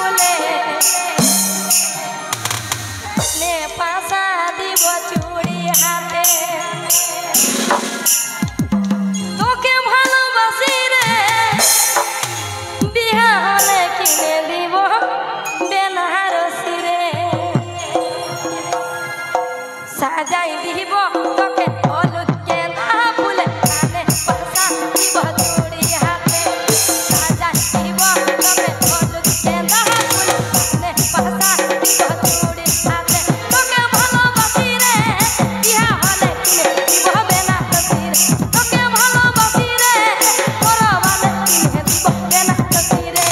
ফুলে নে পাশা দিব চুড়ি হাতে তোকে ভালোবাসি রে বিহা হলে কিনে দিব বেনারসি রে সাজাই দিব তোকে হলুদ কেনা ফুলে কানে পাশা দিব চুড়ি হাতে সাজাই দিব তোকে হলুদ কেনা ফুলে কানে পাশা দিব চুড়ি হাতে তোকে ভালোবাসি রে বিহা হলে কিনে দিব বেনারসি রে তোকে ভালোবাসি রে পরবানে কিনে দিব বেনারসি রে